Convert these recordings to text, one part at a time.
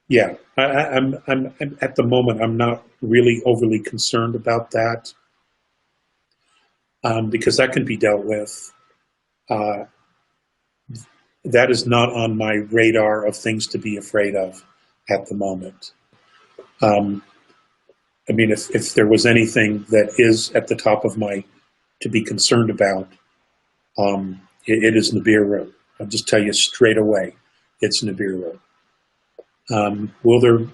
Yeah, I'm at the moment, I'm not really overly concerned about that, because that can be dealt with. Uh, that is not on my radar of things to be afraid of at the moment. Um, I mean, if there was anything that is at the top of my to be concerned about, it is Nibiru. I'll just tell you straight away, it's Nibiru. Will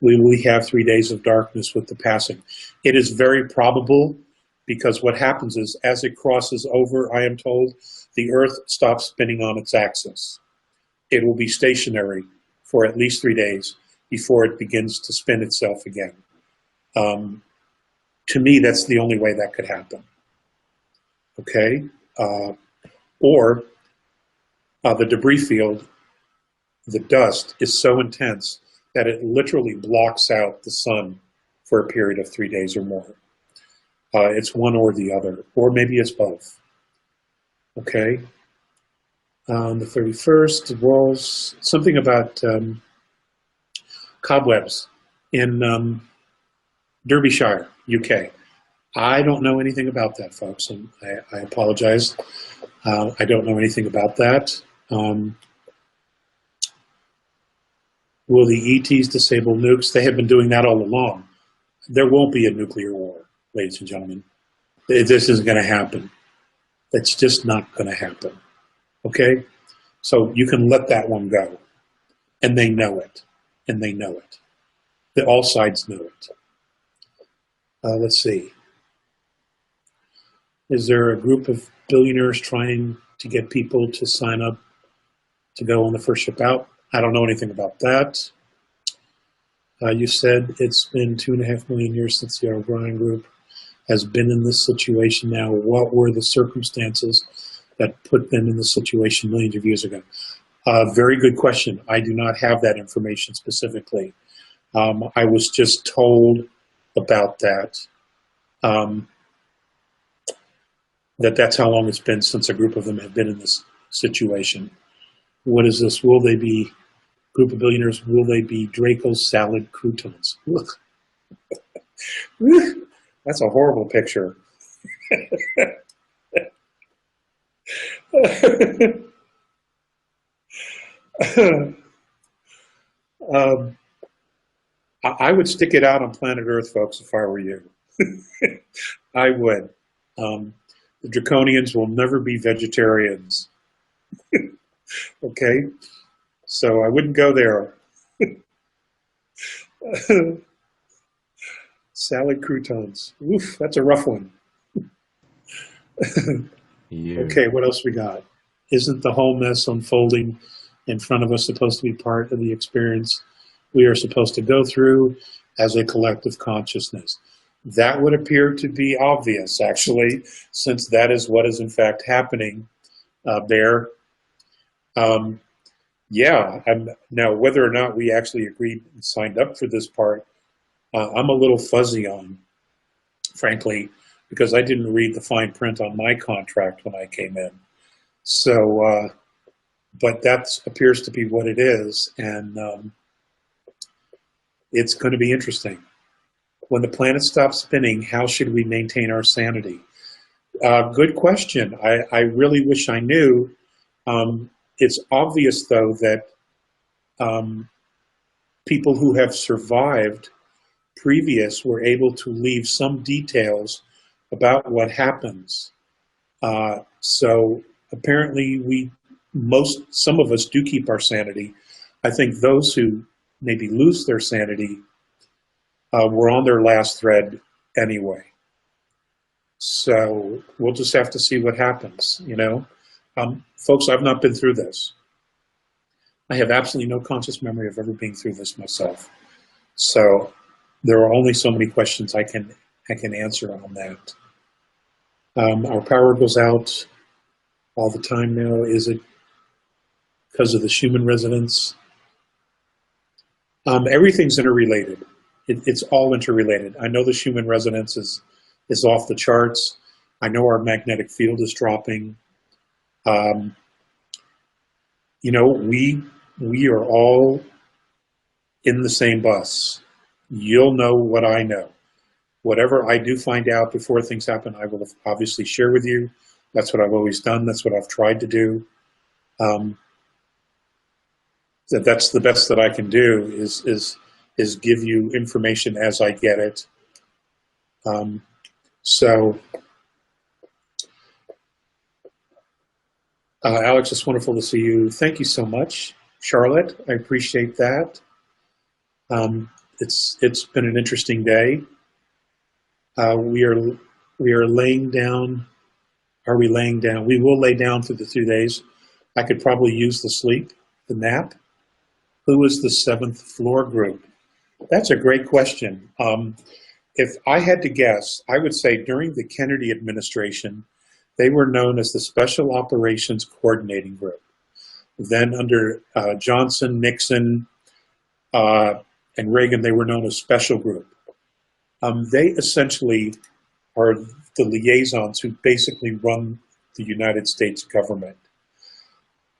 we have 3 days of darkness with the passing? It is very probable, because what happens is, as it crosses over, I am told, the Earth stops spinning on its axis. It will be stationary for at least 3 days before it begins to spin itself again. To me, that's the only way that could happen. Okay? Or the debris field, the dust, is so intense that it literally blocks out the sun for a period of 3 days or more. It's one or the other, or maybe it's both. Okay? On the 31st, it was something about cobwebs in Derbyshire, UK. I don't know anything about that, folks, and I apologize. I don't know anything about that. Will the ETs disable nukes? They have been doing that all along. There won't be a nuclear war, ladies and gentlemen. This isn't going to happen. That's just not going to happen. Okay? So you can let that one go. And they know it. And they know it. All sides know it. Let's see. Is there a group of billionaires trying to get people to sign up to go on the first ship out? I don't know anything about that. You said it's been 2.5 million years since the O'Brien group has been in this situation now. What were the circumstances that put them in this situation millions of years ago? Very good question. I do not have that information specifically. I was just told about that. That's how long it's been since a group of them have been in this situation. What is this? Will they be, group of billionaires, will they be Draco salad croutons? That's a horrible picture. I would stick it out on planet Earth, folks, if I were you. I would. The draconians will never be vegetarians. Okay? So I wouldn't go there. Salad croutons. Oof, that's a rough one. Yeah. Okay, what else we got? Isn't the whole mess unfolding in front of us supposed to be part of the experience we are supposed to go through as a collective consciousness? That would appear to be obvious, actually, since that is what is in fact happening there. Yeah, now whether or not we actually agreed and signed up for this part, I'm a little fuzzy on, frankly, because I didn't read the fine print on my contract when I came in. So, but that appears to be what it is, and it's going to be interesting. When the planet stops spinning, how should we maintain our sanity? Good question. I really wish I knew. It's obvious, though, that people who have survived previous were able to leave some details about what happens. So apparently some of us do keep our sanity. I think those who maybe lose their sanity were on their last thread anyway. So we'll just have to see what happens, you know. Folks, I've not been through this. I have absolutely no conscious memory of ever being through this myself. So there are only so many questions I can answer on that. Our power goes out all the time now. Is it because of the Schumann resonance? Everything's interrelated. It's all interrelated. I know the Schumann resonance is off the charts. I know our magnetic field is dropping. You know, we are all in the same bus. You'll know what I know. Whatever I do find out before things happen, I will obviously share with you. That's what I've always done. That's what I've tried to do. That's the best that I can do is give you information as I get it. Alex, it's wonderful to see you. Thank you so much, Charlotte. I appreciate that. It's been an interesting day. We are laying down. Are we laying down? We will lay down through the 2 days. I could probably use the sleep, the nap. Who is the 7th floor group? That's a great question. If I had to guess, I would say during the Kennedy administration, they were known as the Special Operations Coordinating Group. Then under Johnson, Nixon, and Reagan, they were known as Special Group. They essentially are the liaisons who basically run the United States government.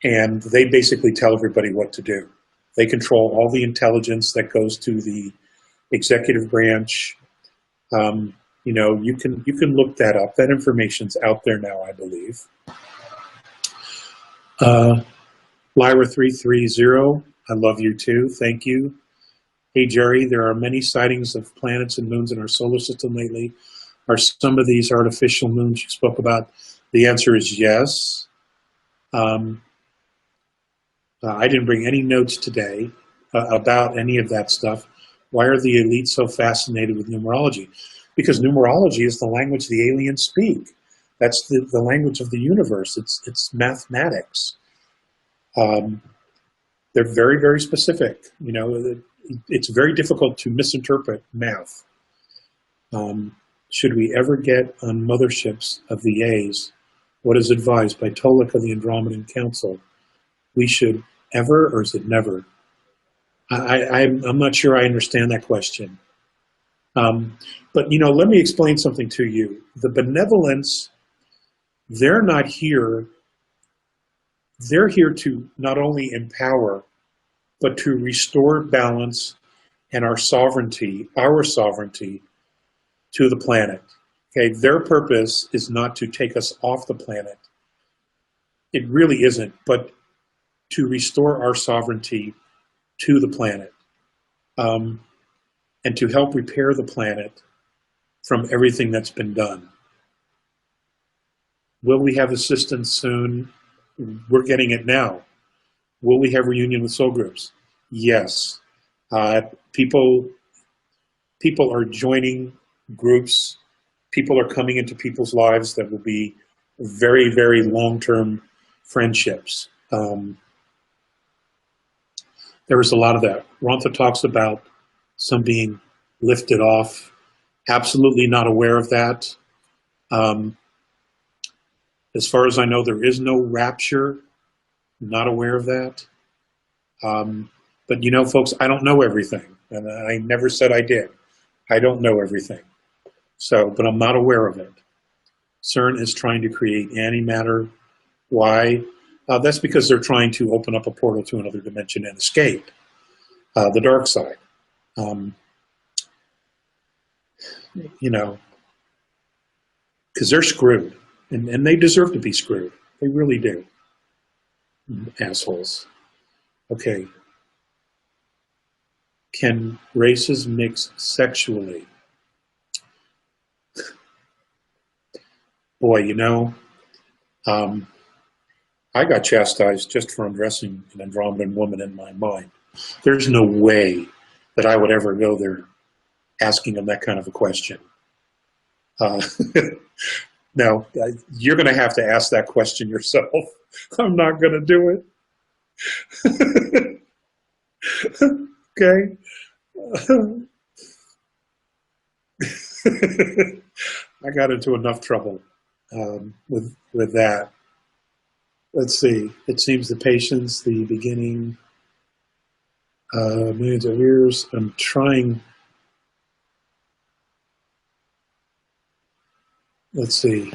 And they basically tell everybody what to do. They control all the intelligence that goes to the executive branch. You know, you can look that up. That information's out there now, I believe. Lyra330, I love you too. Thank you. Hey, Jerry, there are many sightings of planets and moons in our solar system lately. Are some of these artificial moons you spoke about? The answer is yes. I didn't bring any notes today about any of that stuff. Why are the elites so fascinated with numerology? Because numerology is the language the aliens speak. That's the language of the universe. It's mathematics. They're very, very specific. You know, it's very difficult to misinterpret math. Should we ever get on motherships of VAs? What is advised by Tolek of the Andromedan Council? We should ever, or is it never? I'm not sure I understand that question. But, you know, let me explain something to you. The benevolence, they're not here. They're here to not only empower, but to restore balance and our sovereignty to the planet. Okay, their purpose is not to take us off the planet. It really isn't, but to restore our sovereignty to the planet, and to help repair the planet from everything that's been done. Will we have assistance soon? We're getting it now. Will we have reunion with soul groups? Yes. People are joining groups. People are coming into people's lives that will be very, very long-term friendships. There was a lot of that. Rontha talks about some being lifted off. Absolutely not aware of that. As far as I know, there is no rapture. Not aware of that. But you know, folks, I don't know everything. And I never said I did. I don't know everything. So, but I'm not aware of it. CERN is trying to create antimatter. Why? That's because they're trying to open up a portal to another dimension and escape the dark side. You know, because they're screwed, and they deserve to be screwed. They really do. Assholes. Okay. Can races mix sexually? Boy, you know, I got chastised just for undressing an Andromedan woman in my mind. There's no way that I would ever go there asking them that kind of a question. No, you're going to have to ask that question yourself. I'm not going to do it. Okay. I got into enough trouble with that. Let's see. It seems the patience, the beginning, millions of years. I'm trying. Let's see.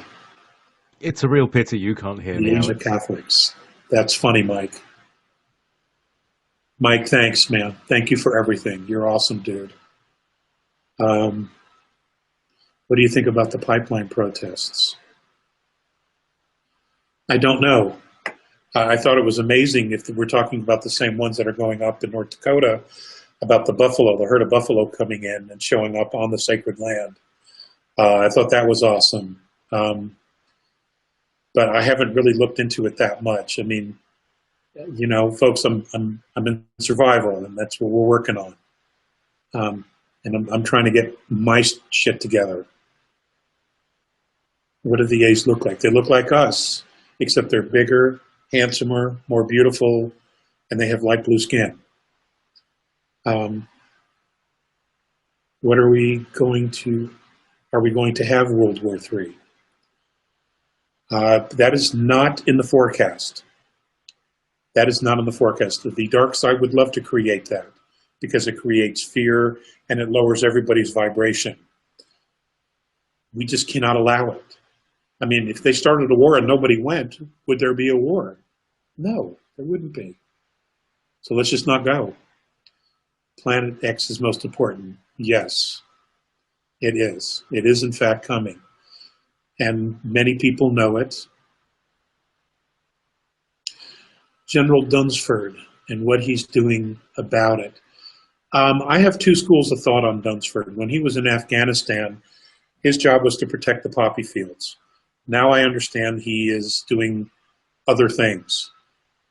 It's a real pity you can't hear me, The Asian Alex. Catholics. That's funny, Mike. Mike, thanks, man. Thank you for everything. You're awesome, dude. Um, what do you think about the pipeline protests? I don't know. I thought it was amazing if we're talking about the same ones that are going up in North Dakota about the buffalo, the herd of buffalo coming in and showing up on the sacred land. I thought that was awesome. But I haven't really looked into it that much. I mean, you know, folks, I'm in survival, and that's what we're working on. And I'm trying to get my shit together. What do the A's look like? They look like us, except they're bigger, handsomer, more beautiful, and they have light blue skin. What are we going to have World War III? That is not in the forecast. That is not in the forecast. The dark side would love to create that because it creates fear and it lowers everybody's vibration. We just cannot allow it. I mean, if they started a war and nobody went, would there be a war? No, there wouldn't be. So let's just not go. Planet X is most important. Yes, it is. It is, in fact, coming. And many people know it. General Dunsford and what he's doing about it. I have two schools of thought on Dunsford. When he was in Afghanistan, his job was to protect the poppy fields. Now I understand he is doing other things.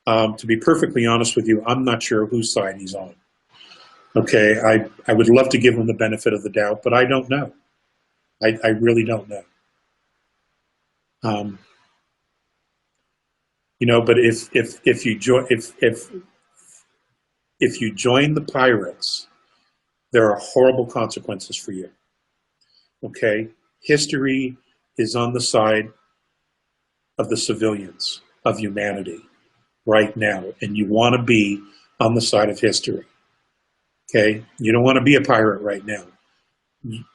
To be perfectly honest with you, I'm not sure whose side he's on. Okay, I would love to give him the benefit of the doubt, but I don't know. I really don't know. You know, but if you join the pirates, there are horrible consequences for you. Okay, history is on the side of the civilians, of humanity, right now, and you want to be on the side of history. Okay, you don't want to be a pirate right now.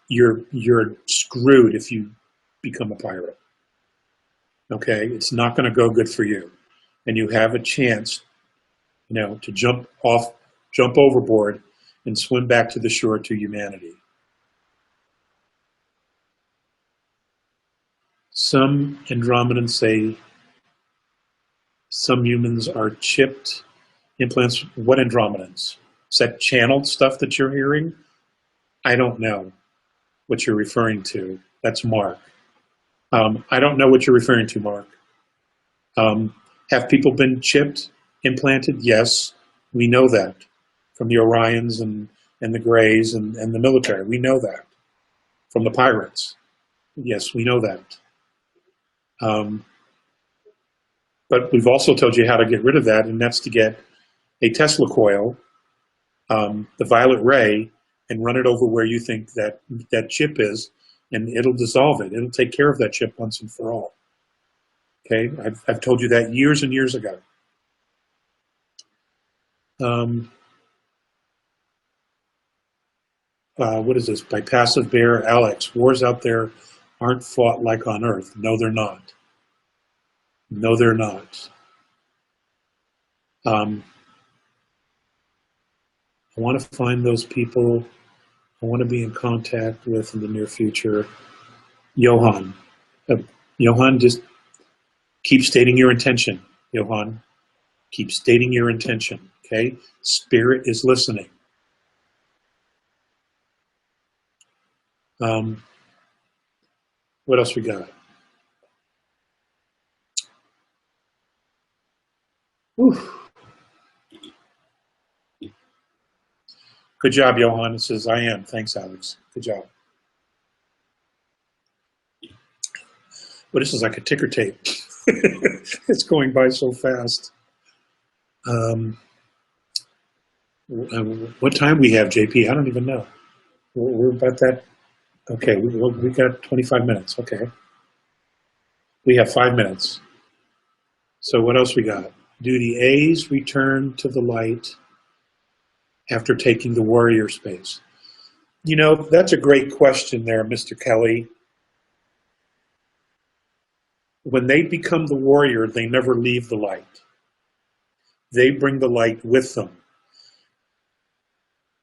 You're screwed if you become a pirate. Okay, it's not going to go good for you, and you have a chance, you know, to jump overboard, and swim back to the shore to humanity. Some Andromedans say some humans are chipped implants. What Andromedans? Is that channeled stuff that you're hearing? I don't know what you're referring to. That's Mark. I don't know what you're referring to, Mark. Have people been chipped, implanted? Yes, we know that from the Orions and the Greys and the military. We know that from the pirates. Yes, we know that. But we've also told you how to get rid of that, and that's to get a Tesla coil, the violet ray, and run it over where you think that chip is, and it'll dissolve it. It'll take care of that chip once and for all. Okay, I've told you that years and years ago. What is this? By Passive Bear, Alex, wars out there aren't fought like on Earth. No, they're not. No, they're not. I want to find those people I want to be in contact with in the near future. Johan. Johan, just keep stating your intention. Johan, keep stating your intention, okay? Spirit is listening. What else we got? Whew. Good job, Johan. It says, I am. Thanks, Alex. Good job. Well, this is like a ticker tape. It's going by so fast. What time we have, JP? I don't even know. We're about that. Okay, we got 25 minutes. Okay. We have 5 minutes. So what else we got? Do the A's return to the light after taking the warrior space? You know, that's a great question there, Mr. Kelly. When they become the warrior, they never leave the light. They bring the light with them.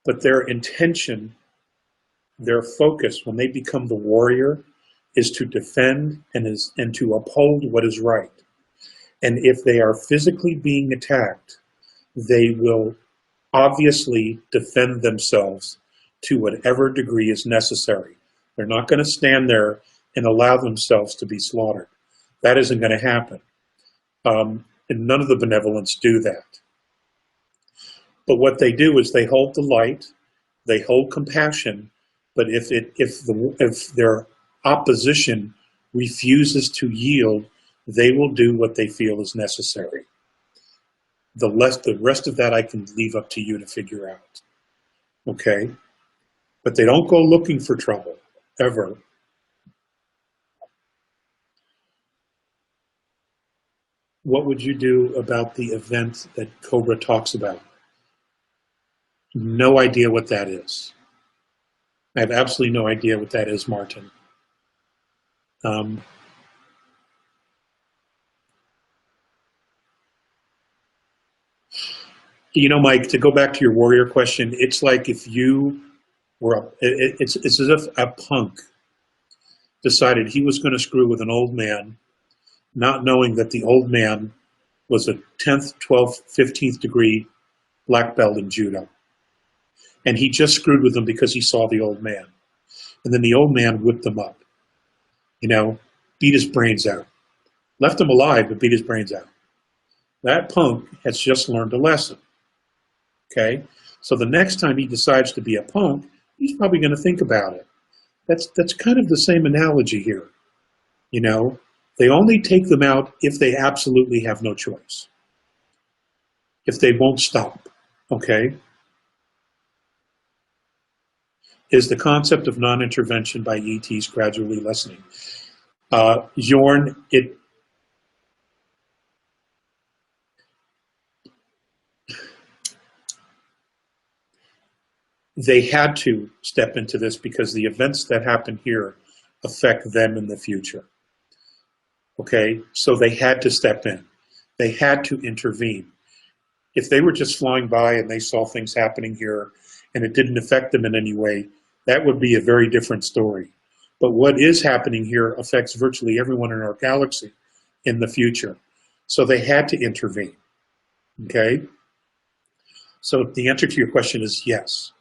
but their intention, their focus, when they become the warrior, is to defend and to uphold what is right. And if they are physically being attacked, they will obviously defend themselves to whatever degree is necessary. They're not going to stand there and allow themselves to be slaughtered. That isn't going to happen. And none of the benevolents do that. But what they do is they hold the light, they hold compassion, but if their opposition refuses to yield, they will do what they feel is necessary. The rest of that I can leave up to you to figure out. Okay? But they don't go looking for trouble, ever. What would you do about the event that Cobra talks about? No idea what that is. I have absolutely no idea what that is, Martin. You know, Mike, to go back to your warrior question, it's like if you were, it's as if a punk decided he was going to screw with an old man, not knowing that the old man was a 10th, 12th, 15th degree black belt in judo. And he just screwed with them because he saw the old man. And then the old man whipped him up, you know, beat his brains out. Left him alive, but beat his brains out. That punk has just learned a lesson. Okay? So the next time he decides to be a punk, he's probably going to think about it. That's kind of the same analogy here. You know, they only take them out if they absolutely have no choice. If they won't stop. Okay? Is the concept of non-intervention by ETs gradually lessening? Jorn, they had to step into this because the events that happen here affect them in the future. Okay, so they had to step in. They had to intervene. If they were just flying by and they saw things happening here and it didn't affect them in any way, that would be a very different story. But what is happening here affects virtually everyone in our galaxy in the future. So they had to intervene. Okay? So the answer to your question is yes.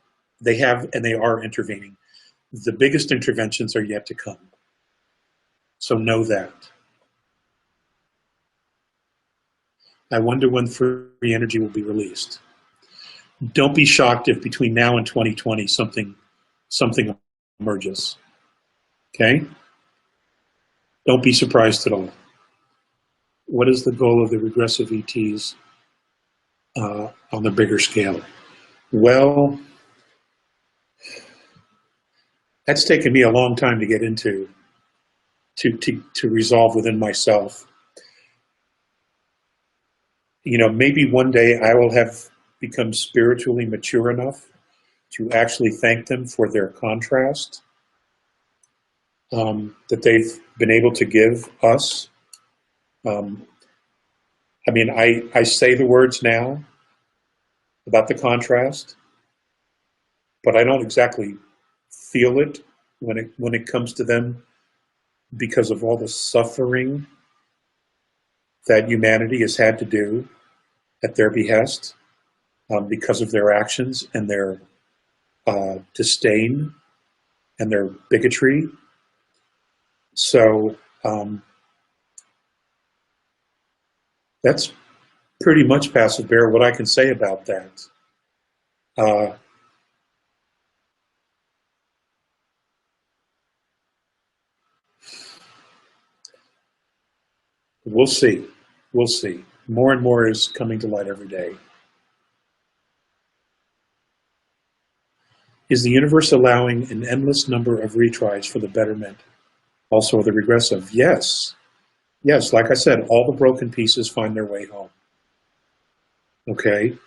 They have and they are intervening. The biggest interventions are yet to come. So know that. I wonder when free energy will be released. Don't be shocked if between now and 2020 something emerges. Okay? Don't be surprised at all. What is the goal of the regressive ETs on the bigger scale? Well, that's taken me a long time to get into, to resolve within myself. You know, maybe one day I will have become spiritually mature enough to actually thank them for their contrast that they've been able to give us. I mean, I say the words now about the contrast, but I don't exactly feel it when it comes to them because of all the suffering that humanity has had to do at their behest because of their actions and their disdain and their bigotry. So that's pretty much, Passive Bear, what I can say about that. We'll see. We'll see. More and more is coming to light every day. Is the universe allowing an endless number of retries for the betterment, also the regressive? Yes. Yes, like I said, all the broken pieces find their way home. Okay?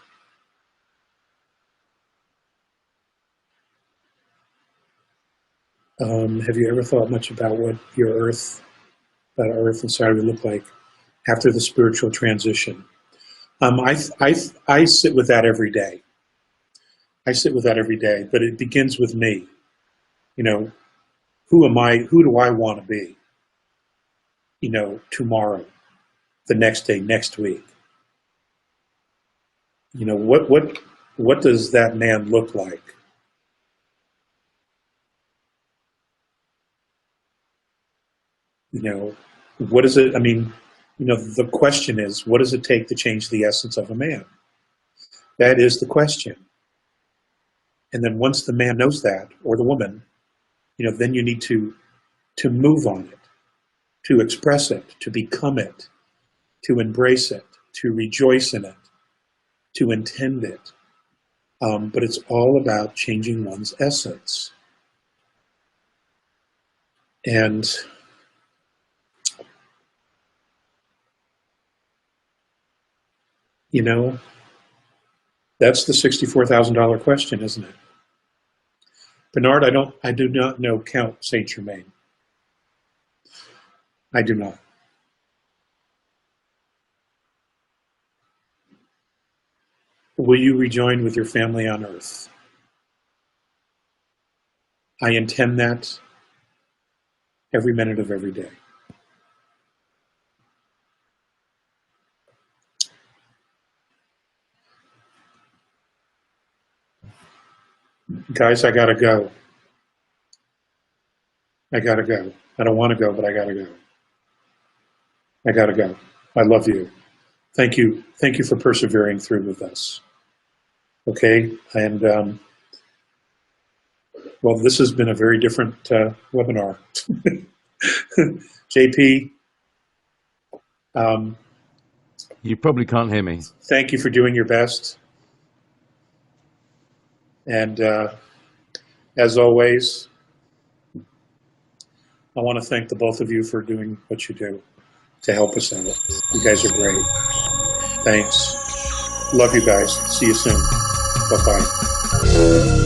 Have you ever thought much about what your Earth, that Earth inside would look like after the spiritual transition? I sit with that every day. I sit with that every day, but it begins with me. You know, who am I? Who do I want to be? You know, tomorrow, the next day, next week. You know, what does that man look like? You know, what is it? I mean, you know, the question is, what does it take to change the essence of a man? That is the question. And then once the man knows that, or the woman, you know, then you need to move on it, to express it, to become it, to embrace it, to rejoice in it, to intend it. But it's all about changing one's essence. And you know, that's the $64,000 question, isn't it? Bernard, I do not know Count Saint Germain. I do not. Will you rejoin with your family on earth? I intend that every minute of every day. Guys, I gotta go. I gotta go. I don't want to go, but I gotta go. I gotta go. I love you. Thank you. Thank you for persevering through with us. Okay, and well, this has been a very different webinar. JP, You probably can't hear me. thank you for doing your best. And as always, I want to thank the both of you for doing what you do to help us out. You guys are great. Thanks. Love you guys. See you soon. Bye-bye.